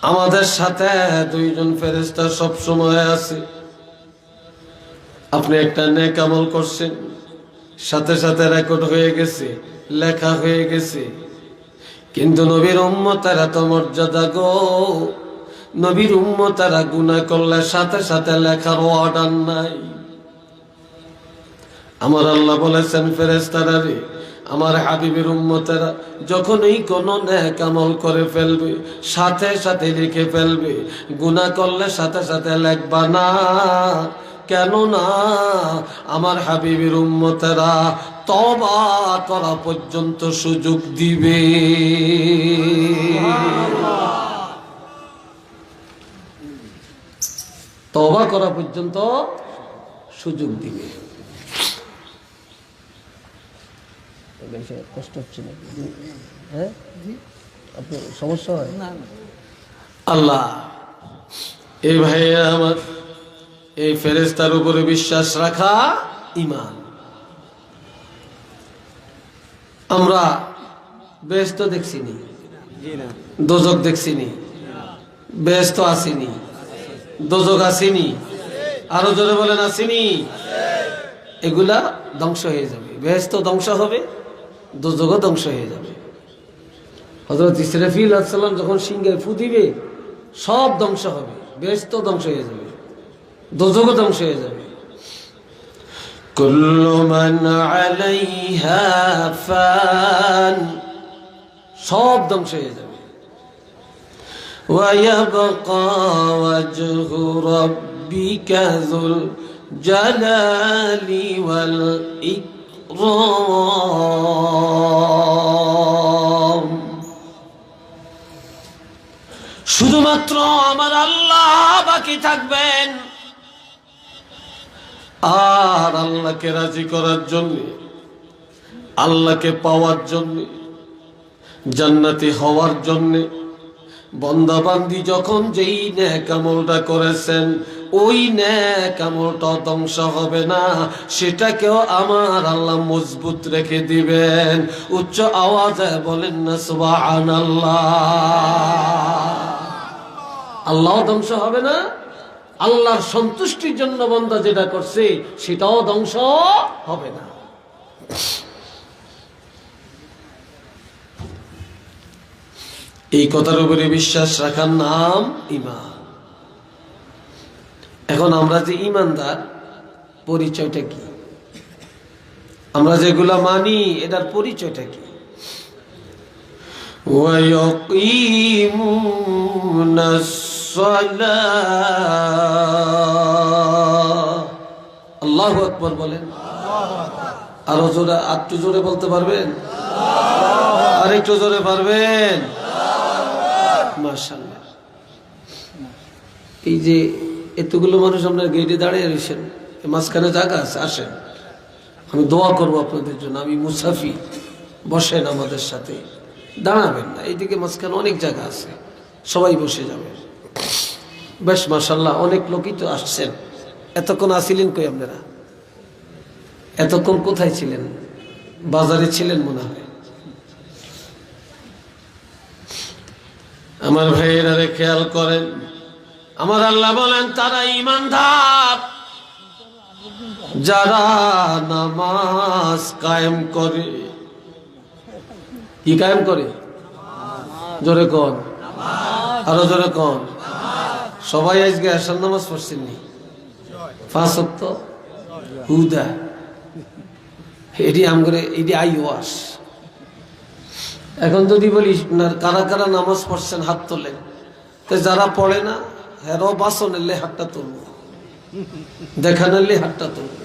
আমাদের সাথে দুইজন ফেরেশতা সব সময় আছে। আপনি একটা নেক আমল করছেন, সাথে সাথে রেকর্ড হয়ে গেছে, লেখা হয়ে গেছে। কিন্তু নবীর উম্মতের এত মর্যাদা গো, নবীর উম্মতেরা গুনাহ করলে সাথে সাথে লেখার অর্ডার নাই। আমার আল্লাহ বলেছেন ফেরেশতারা রে, আমার হাবিবের উম্মতেরা যখনই কোনো নেক আমল করে ফেলবে সাথে সাথে লিখে ফেলবে, গুনাহ করলে সাথে সাথে লিখবা না। কেন না? আমার হাবিবের উম্মতেরা তওবা করা পর্যন্ত সুযোগ দিবে। তওবা করা পর্যন্ত সুযোগ দিবে। কষ্ট হচ্ছে না? হ্যাঁ, আপনার সমস্যা হয় না? আল্লাহ এই ভাইয়া আমার, এই ফেরেশতার উপরে বিশ্বাস রাখা ঈমান। আমরা বেহেশত দেখছিনি, দোজখ দেখছিনি, বেহেশত আসিনি, দোজখ আসিনি, আরো জোরে বলেন আসিনি। এগুলা ধ্বংস হয়ে যাবে, বেহেশত ধ্বংস হবে, দোজখও ধ্বংস হয়ে যাবে। হযরত ইসরাফিল আলাইহিস সালাম যখন সিংহে ফু দিবে সব ধ্বংস হবে, বেহেশত ধ্বংস হয়ে যাবে, দোজখও ধ্বংস হয়ে যাবে। কুল্লু মান আলাইহা ফান, সব ধ্বংস হয়ে যাবে। ওয়া ইয়াবকা ওয়াজহু রাব্বিকা যুল জালালি ওয়াল ইকরাম। শুধুমাত্র আমার আল্লাহ বাকি থাকবেন। আর আল্লাহকে রাজি করার জন্য, আল্লাহকে পাওয়ার জন্য, জান্নাতি হওয়ার জন্য বান্দা বান্দি যখন যেই নেক আমলটা করেছেন ওই নেক আমলটা ধ্বংস হবে না, সেটাকেও আমার আল্লাহ মজবুত রেখে দিবেন। উচ্চ আওয়াজে বলেন না সুবহানাল্লাহ। আল্লাহ ধ্বংস হবে না, আল্লাহর সন্তুষ্টির জন্য বান্দা যেটা করছে সেটাও ধ্বংস হবে না। এই কথার উপরে বিশ্বাস রাখার নাম ঈমান। এখন আমরা যে ঈমানদার, পরিচয়টা কি? আমরা যেগুলা মানি এটার পরিচয়টা কি? ওয়ায়াকিমুনাস সালাহ। আল্লাহু আকবার বলেন। আরো জোরে, একটু জোরে বলতে পারবেন? আর একটু জোরে পারবেন? মাশাআল্লাহ। এই যে এতগুলো মানুষ আপনার গেটে দাঁড়িয়ে রয়েছেন, মাঝখানে জায়গা আছে, আসেন, আমি দোয়া করবো আপনাদের জন্য। আমি মুসাফির, বসেন আমাদের সাথে, দাঁড়াবেন না, এইদিকে মাঝখানে অনেক জায়গা আছে, সবাই বসে যাবেন। বেশ মাশাআল্লাহ, অনেক লোকই তো আসছেন। এতক্ষণ আসিলেন কই আপনারা? এতক্ষণ কোথায় ছিলেন? বাজারে ছিলেন মনে হয়। আমার ভাইয়েরা খেয়াল করেন, আমার আল্লাহ বলেন তারা ঈমানদার যারা নামাজ কায়েম করে। কি কায়েম করে? জোরে কোন, আরো জোরে কোন। সবাই আজকে আসার নামাজ পড়ছেন নি? 5 ওয়াক্ত হুদা, এটি আমগরে, এটি আই ওয়াস। এখন যদি বলি কারা কারা নামাজ পড়ছেন হাত তোলেন, তো যারা পড়ে না হেরো বাসন এলে হাতটা তুলবো, দেখা নিলে হাতটা তুলবো।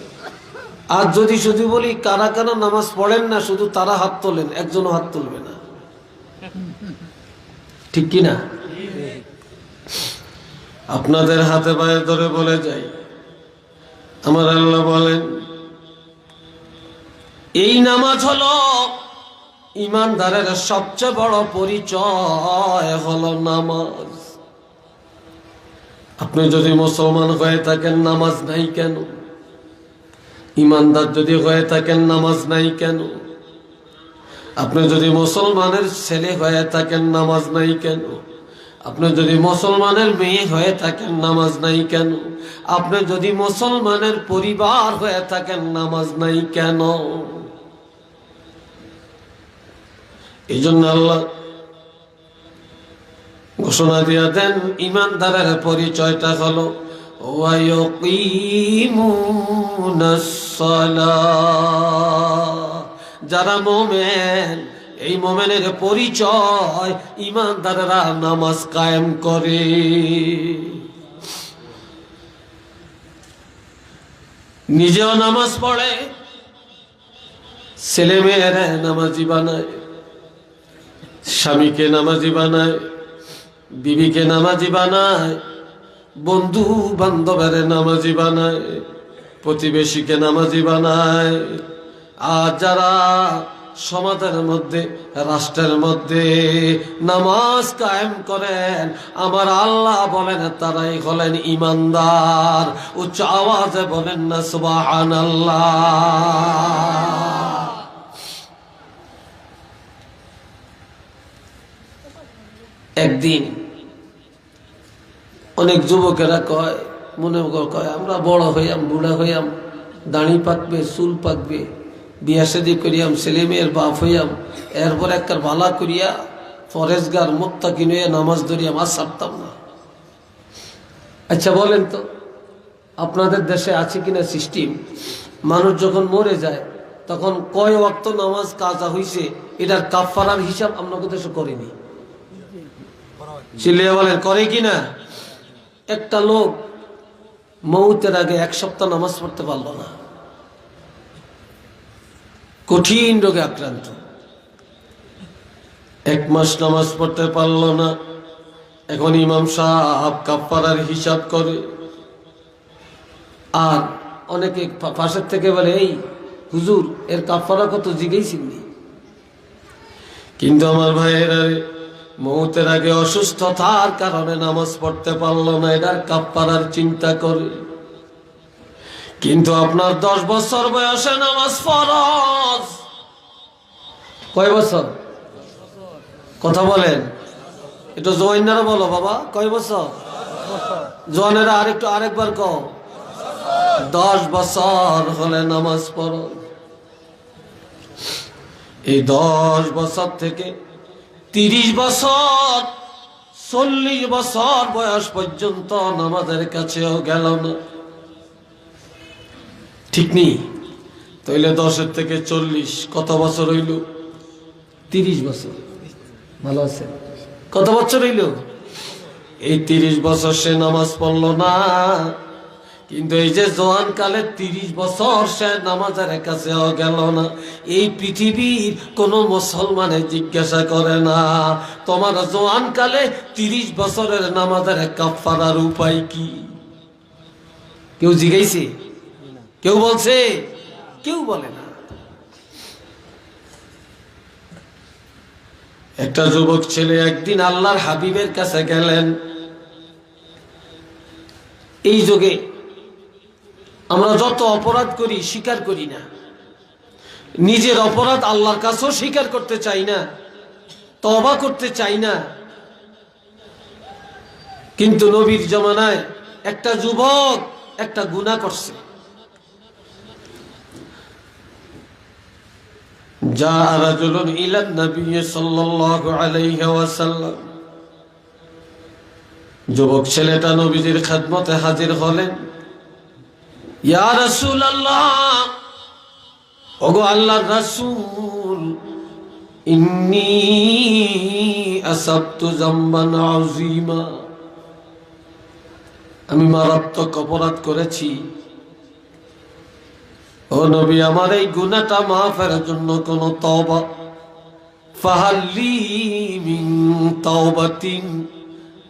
আর যদি শুধু বলি কারা কারা নামাজ পড়েন না, শুধু তারা হাত তোলেন, একজনও হাত তুলবে না। ঠিক কিনা? আপনাদের হাতে পায়ে ধরে বলে যাই, আমার আল্লাহ বলেন এই নামাজ হলো ঈমানদারের সবচেয়ে বড় পরিচয় হলো নামাজ। আপনি যদি মুসলমান হয়ে থাকেন নামাজ নাই কেন? ঈমানদার যদি হয়ে থাকেন নামাজ নাই কেন? আপনি যদি মুসলমানের ছেলে হয়ে থাকেন নামাজ নাই কেন? আপনি যদি মুসলমানের মেয়ে হয়ে থাকেন নামাজ নাই কেন? আপনি যদি মুসলমানের পরিবার হয়ে থাকেন নামাজ নাই কেন? এই জন্য আল্লাহ ঘোষণা দিয়া দেন, ইমানদারের পরিচয়টা হলো যারা মোমেন, এই মোমেনের পরিচয় ইমানদারেরা নামাজ কায়েম করে। নিজেও নামাজ পড়ে, ছেলে মেয়েরা নামাজি বানায়, স্বামীকে নামাজি বানায়, বিবিকে নামাজি বানায়, বন্ধু বান্ধবের নামাজি বানায়, প্রতিবেশীকে নামাজি বানায়। আর যারা সমাজের মধ্যে, রাষ্ট্রের মধ্যে নামাজ কায়েম করেন, আমার আল্লাহ বলেন তারাই হলেন ইমানদার। উচ্চ আওয়াজে বলেন না সুবহানাল্লাহ। একদিন অনেক যুবকেরা কয়, মনে কয় আমরা বড় হইয়াম, বুড়া হইয়াম, দাড়ি পাকবে, চুল পাকবে, বিয়া শাদী করিয়াম, ছেলে মেয়ের বাপ হইয়াম, এরপর একটা ভালা করিয়া ফরেজগার মুত্তাকিন হইয়া নামাজ ধরিয়াম, আর ছাড়তাম না। আচ্ছা বলেন তো, আপনাদের দেশে আছে কিনা সিস্টেম, মানুষ যখন মরে যায় তখন কয় ওয়াক্ত নামাজ কাজা হইছে এটার কাফারার হিসাব আপনাদের দেশে করেনি? চিল্লিয়ে বলেন করে কিনা? একটা লোক মৌতের আগে 1 সপ্তাহ নামাজ পড়তে পারলো না, কঠিন রোগে আক্রান্ত, 1 মাস নামাজ পড়তে পারলো না। এখন ইমাম সাহেব কাফারার হিসাব করে। আর অনেকে পাশের থেকে বলে, এই হুজুর এর কাফারা কত জিজ্ঞেসিনি। কিন্তু আমার ভাইয়েরা, মৌতের আগে অসুস্থতার কারণে নামাজ পড়তে পারলো না, এটার কাফারার চিন্তা করে। কিন্তু আপনার 10 বছর বয়সে নামাজ ফরজ। কয় বছর? কথা বলেন, এটা জওয়ানেরা বলো বাবা, কয় বছর? জওয়ানেরা আরেকবার কও। 10 বছর হলে নামাজ পড়ো। এই 10 বছর থেকে 30 বছর, 40 বছর বয়স পর্যন্ত নামাজের কাছেও গেল না, ঠিক নেই? তাইলে 10 থেকে 40 কত বছর হইল? 30 বছর। ভালো আছে? কত বছর হইল? এই 30 বছর সে নামাজ পড়ল না। কিন্তু এই যে জওয়ান কালে 30 বছর সে নামাজের কাছেও গেল না, এই পৃথিবীর কোন মুসলমানে জিজ্ঞাসা করে না তোমার জওয়ান কালে 30 বছরের নামাজের কাফারার উপায় কি? কেউ জিজ্ঞাসে? কেউ বলছে? কেউ বলে না। একটা যুবক ছেলে একদিন আল্লাহর হাবিবের কাছে গেলেন। এই যুগে আমরা যত অপরাধ করি স্বীকার করি না, নিজের অপরাধ আল্লাহর কাছেও স্বীকার করতে চাই না, তওবা করতে চাই না। কিন্তু নবীর জামানায় একটা যুবক একটা গুনাহ করছে। যা রাজুলুন ইলা নবী সাল্লাল্লাহু আলাইহি ওয়াসাল্লাম, যুবক ছেলেটা নবীজির খেদমতে হাজির হলেন। ইয়া রাসূলুল্লাহ, ওগো আল্লাহর রাসূল, ইন্নী আসাবতু যামবান আযীমা, আমি মারাত্মক অপরাধ করেছি। ও নবী, আমার এই গুনাহটা মাফের জন্য কোন তওবা, ফাহাল্লি মিন তাওবাতিন,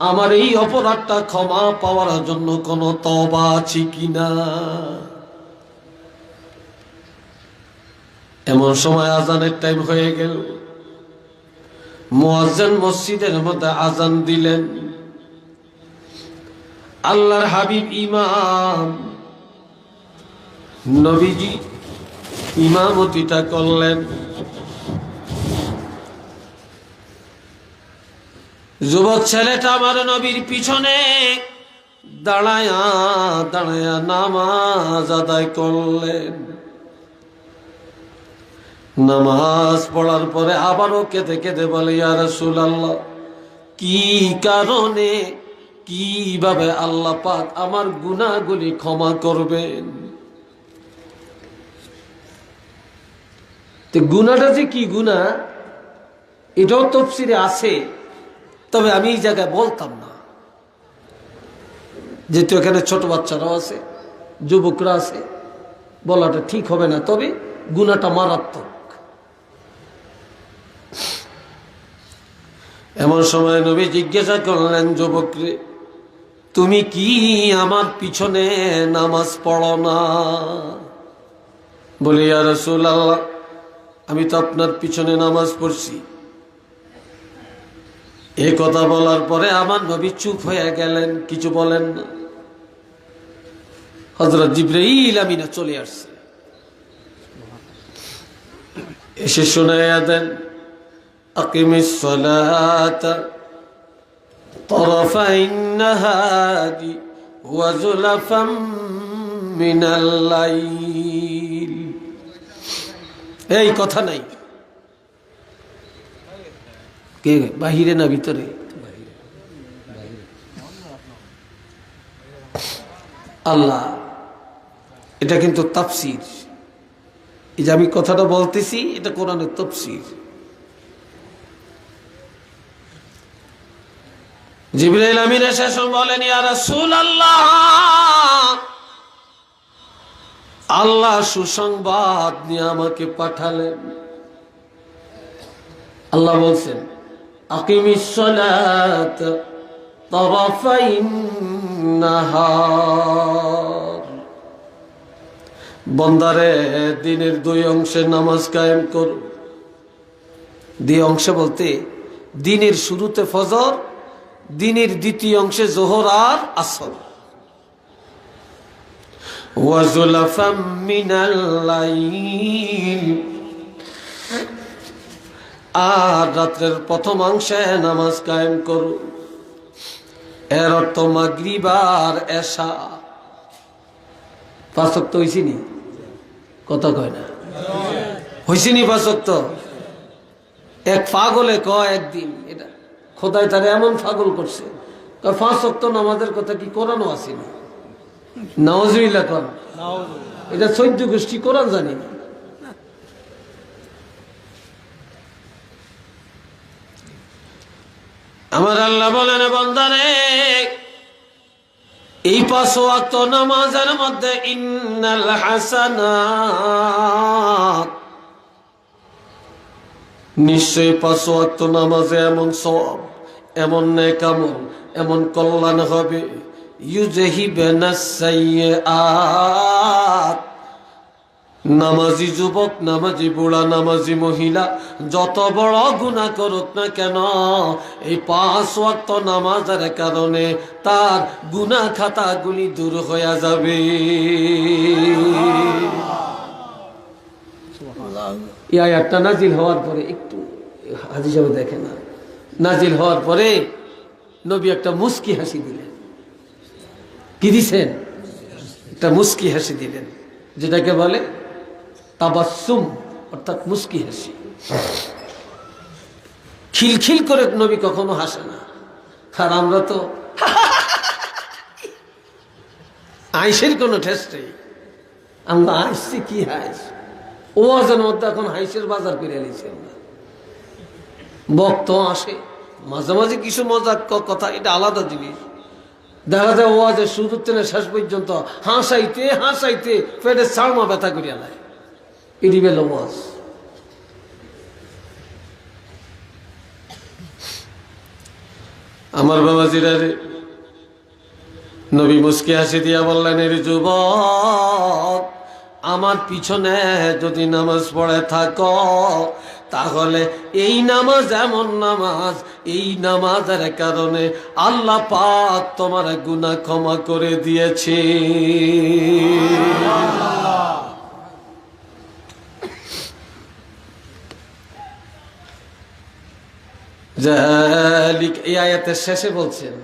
আমার এই অপরাধটা ক্ষমা পাওয়ার জন্য কোন তওবা আছে কিনা? এমন সময় আজানের টাইম হয়ে গেল। মুয়াজ্জিন মসজিদের মধ্যে আজান দিলেন। আল্লাহর হাবিব ইমাম, নবীজি ইমামতিটা করলেন। যুবক ছেলেটা আমার নবীর পিছনে দাঁড়ায়া দাঁড়ায়া নামাজ আদায় করলেন। নামাজ পড়ার পরে আবারও কেঁদে কেঁদে বলে, ইয়া রাসূলুল্লাহ, কি কারণে কিভাবে আল্লাহ পাক আমার গুনাহগুলি ক্ষমা করবেন? তো গুনাহটা যে কি গুনাহ এটাও তাফসীরে আছে, তবে আমি এই জায়গায় বলতাম না, যেহেতু এখানে ছোট বাচ্চারাও আছে, যুবকরা আছে, বলাটা ঠিক হবে না। তবে গুনাহটা মারাত্মক। এমন সময় নবী জিজ্ঞাসা করলেন, যুবকরে, তুমি কি আমার পিছনে নামাজ পড়ো না? বলে, ইয়া রাসূলুল্লাহ, আমি তো আপনার পিছনে নামাজ পড়ছি। এই কথা বলার পরে আমার নবী চুপ হয়ে গেলেন, কিছু বলেন না। হযরত জিবরাইল আমিন চলে আসছে, এসে শোনায়া দেন, আকিমিস সালাতা তরফাইন নাহারি ওয়া যুলাফাম মিনাল লাইল। এই কথা নাই, কে বাহিরে না ভিতরে? আল্লাহ, এটা কিন্তু তাফসীর। এই যে আমি কথাটা বলতেছি, এটা কোরআনের তাফসীর। জিবরাইল আমিন এসে বলেন, ইয়া রাসূলুল্লাহ, আল্লাহ সুসংবাদ নিয়ে আমাকে পাঠালেন। আল্লাহ বলছেন, আকিমিস সালাত তারাফাইন নাহার, বন্দারে দিনের দুই অংশে নামাজ কায়েম করো। দুই অংশে বলতে দিনের শুরুতে ফজর, দিনের দ্বিতীয় অংশে যোহর আর আসর। ওয়া যুলাফাম মিনাল লাইল, আর রাত্রের প্রথম অংশে নামাজ কায়েম করো। এর অর্থ মাগরিব আর এশা। পাঁচ ওয়াক্ত হইছিনি? কথা কয় না, হইছিনি পাঁচ ওয়াক্ত? এক পাগলে কয় একদিন, এটা খোদাই তারে এমন পাগল করছে, পাঁচ ওয়াক্ত নামাজের কথা কি কোরআনও আসেনি? নাউজুবিল্লাহ কর, এটা 14 গোষ্ঠী কোরআন জানি না। আমার আল্লাহ বলেন, বান্দারে, এই 5 ওয়াক্ত নামাজের মধ্যে ইন্নাল হাসানাত, নিশ্চয়ই 5 ওয়াক্ত নামাজে এমন সওয়াব, এমন নেক আমল, এমন কল্যাণ হবে, ইউজহিবানাস সাইয়্যাত। নামাজি যুবক, নামাজি বুড়া, নামাজি মহিলা যত বড় গুনাহ করুক না কেন, এই 5 ওয়াক্ত নামাজের কারণে তার গুনাহ খাতাগুলি দূর হয়ে যাবে। এই আয়াতটা নাজিল হওয়ার পরে, একটু হাজি সাহেব দেখে না, নাজিল হওয়ার পরে নবী একটা মুস্কি হাসি দিলেন। কি দিছেন? একটা মুস্কি হাসি দিলেন, যেটাকে বলে তাবাসসুম, অর্থাৎ মুস্কি হাসি। খিলখিল করে নবী কখনো হাসে না। আর আমরা তো আইসের কোনো ঠেস নেই, আমরা হাসছি কি হাস, ওয়াজের মধ্যে এখন হাইসের বাজার করে নিয়েছি আমরা। বক্ত আসে মাঝে মাঝে কিছু মজাক কথা, এটা আলাদা জিনিস। দেখা যায় ওয়াজের শুরু থেকে শেষ পর্যন্ত হাসাইতে হাসাইতে পেটের চাড়মা ব্যথা করিয়া নেয়। এটি বেল ওয়াজ। আমার বাবাজিরা রে, নবী মুস্কি হাসি দিয়া বললেন, এর যুবক, আমার পিছনে যদি নামাজ পড়ে থাকো, তাহলে এই নামাজ এমন নামাজ, এই নামাজের কারণে আল্লাহ পাক তোমার গুনাহ ক্ষমা করে দিয়েছে। যালিকা, এই আয়াতের শেষে বলছেন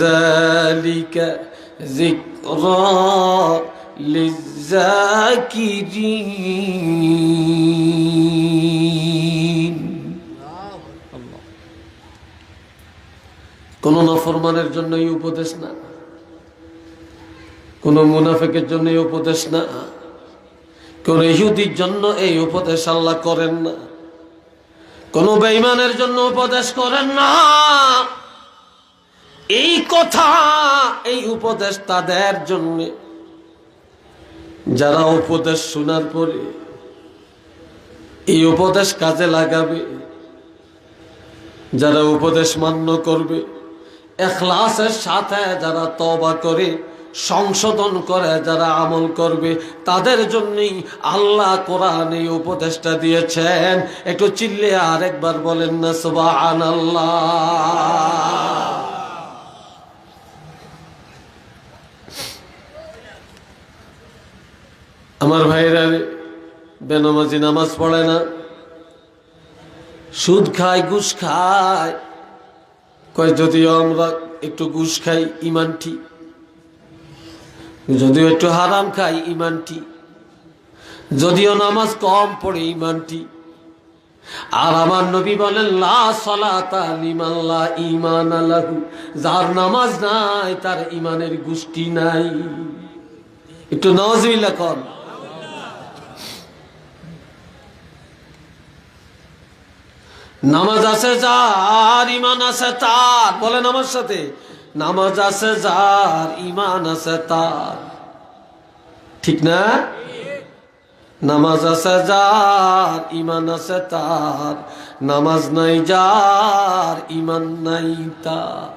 যালিকা যিকরা লিযাকিরিন। কোন নাফরমানের জন্য এই উপদেশ না, কোন মুনাফিকের জন্য এই উপদেশ না, কোন ইহুদির জন্য এই উপদেশ আল্লাহ করেন না, কোন বেঈমানের জন্য উপদেশ করেন না। এই কথা, এই উপদেশ তাদের জন্য যারা উপদেশ শোনার পরে এই উপদেশ কাজে লাগাবে, যারা উপদেশ মান্য করবে, ইখলাসের সাথে যারা তওবা করে সংশোধন করে যারা আমল করবে, তাদের জন্যই আল্লাহ কোরআনে এই উপদেশটা দিয়েছেন। একটু চিল্লে আরেকবার বলেন না সুবহানাল্লাহ। আমার ভাইরা বেনামাজি নামাজ পড়ে না, সুদ খায়, ঘুষ খায়। কয় যদিও আমরা একটু ঘুষ খাই ঈমান ঠিক, যদিও একটু হারাম খাই ঈমান ঠিক, যদিও নামাজ কম পড়ে ঈমান ঠিক। আর আমার নবী বলেন লা সালাতা লিমান লা ঈমানা লাহু, যার নামাজ নাই তার ঈমানের গোষ্ঠী নাই। একটু নাউজুবিল্লাহ কর। নামাজ আছে যার, ঈমান আছে তার। বলেন আমার সাথে, নামাজ আছে যার, ঈমান আছে তার। ঠিক না? নামাজ আছে যার, ঈমান আছে তার। নামাজ নাই যার, ঈমান নাই তার।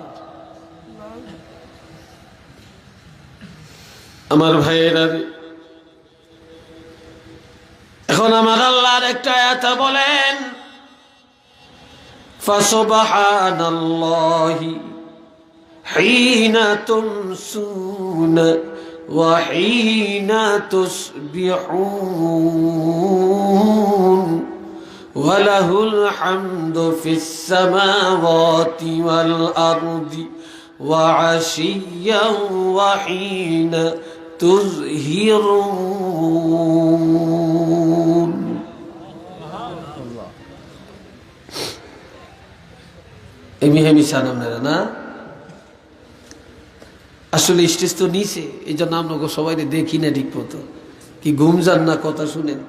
আমার ভাইয়েরা, এখন আমার আল্লাহর একটা আয়াত বলেন ফাসুবহানাল্লাহি হিনা তুমসুনা ওয়া হিনা তুসবিহুন ওয়া লাহুল হামদু ফিস সামাওয়াতি ওয়াল আরদি ওয়া আশিয়্যান ওয়া হিনা তুযহিরুন। এমি হেমি সানামনেরা না, আসলে স্টেজ তো নিচে, এই জন্য আপনাকে সবাই দেখি না ঠিক মতো। কি ঘুম যান না কথা শুনেন?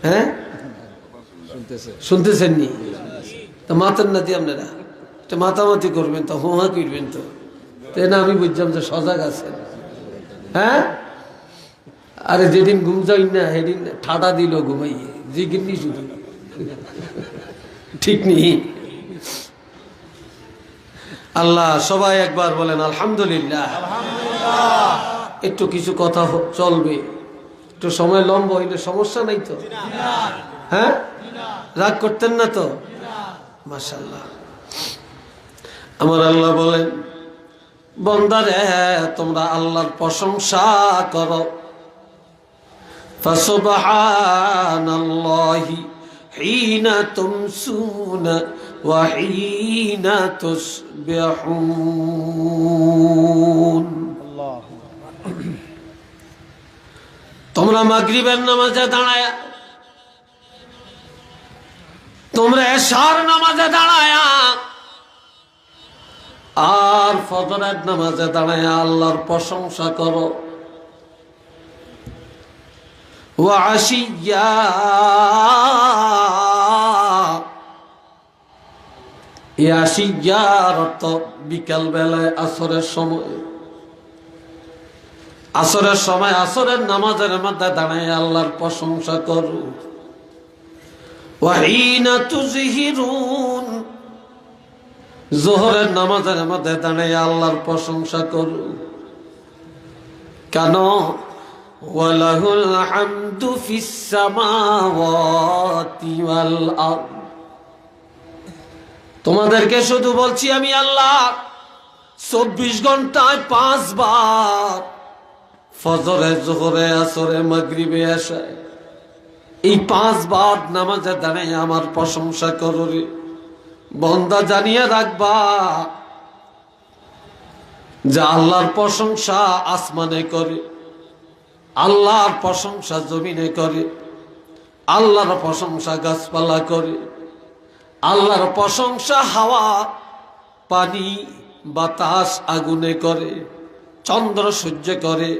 হ্যাঁ শুনতেছেন নি? তা মাতেন না দিয়ে আপনারা মাতামাতি করবেন তো, হোমা করবেন তো, তাই না? আমি বুঝলাম যে সজাগ আছেন। হ্যাঁ, আরে যেদিন ঘুম যাই না সেদিন ঠাডা দিল ঘুমাইয়ে, জিগিরনি শুধু। ঠিক নি? আল্লাহ সবাই একবার বলেন আলহামদুলিল্লাহ। একটু কিছু কথা চলবে, একটু সময় লম্বা হইলে সমস্যা নাই তো? হ্যাঁ, রাগ করতেন না তো? মাশাআল্লাহ। আমার আল্লাহ বলেন বান্দারে তোমরা আল্লাহর প্রশংসা করো। ফাসুবহানাল্লাহি হিনা তুমসুনা ওয়া হিনা তুসবিহুন। তোমরা মাগরিবের নামাজে দাঁড়ায়া, তোমরা এশার নামাজে দাঁড়ায়া, আর ফজরের নামাজে দাঁড়ায়া আল্লাহর প্রশংসা করো। ওয়া আশিয়া, এই আশিয়ার অর্থ বিকাল বেলায়, আসরের সময়। আসরের সময় আসরের নামাজের মধ্যে দাঁড়ায় আল্লাহর প্রশংসা করো। ওয়া হিনা তুযহিরুন, যোহরের নামাজের মধ্যে দাঁড়ায় আল্লাহর প্রশংসা করো। কেন? ওয়ালাহুল হামদু ফিস সামাওয়াতি ওয়াল আরদ। তোমাদেরকে শুধু বলছি আমি আল্লাহ 24 ঘন্টায় 5 বার, ফজরে, যোহরে, আসরে, মাগরিবে, এশায়, এই 5 বার নামাজে দাঁড়ায় আমার প্রশংসা করো রে। বান্দা জানিয়ে রাখবা যে আল্লাহর প্রশংসা আসমানে করে, আল্লাহর প্রশংসা জমিনে করে, আল্লাহর প্রশংসা গাছপালা করে, আল্লাহর প্রশংসা হাওয়া পানি বাতাস আগুনে করে, চন্দ্র সূর্য করে,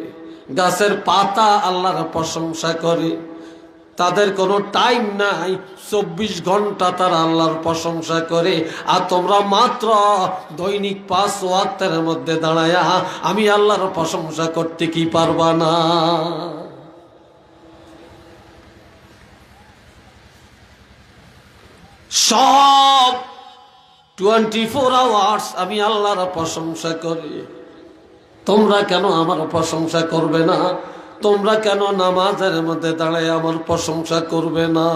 গাছের পাতা আল্লাহর প্রশংসা করে। তাদের কোনো টাইম নাই, 24 ঘন্টা তারা আল্লাহর প্রশংসা করে। আর তোমরা মাত্র দৈনিক 5 ওয়াক্তের মধ্যে দাঁড়ায়া আমি আল্লাহর প্রশংসা করতে কি পারবা না? সব 24 আওয়ার্স আমি আল্লাহর প্রশংসা করি। তোমরা কেন আমার প্রশংসা করবে না? তোমরা কেন নামাজের মধ্যে দাঁড়ায় আমার প্রশংসা করবে না?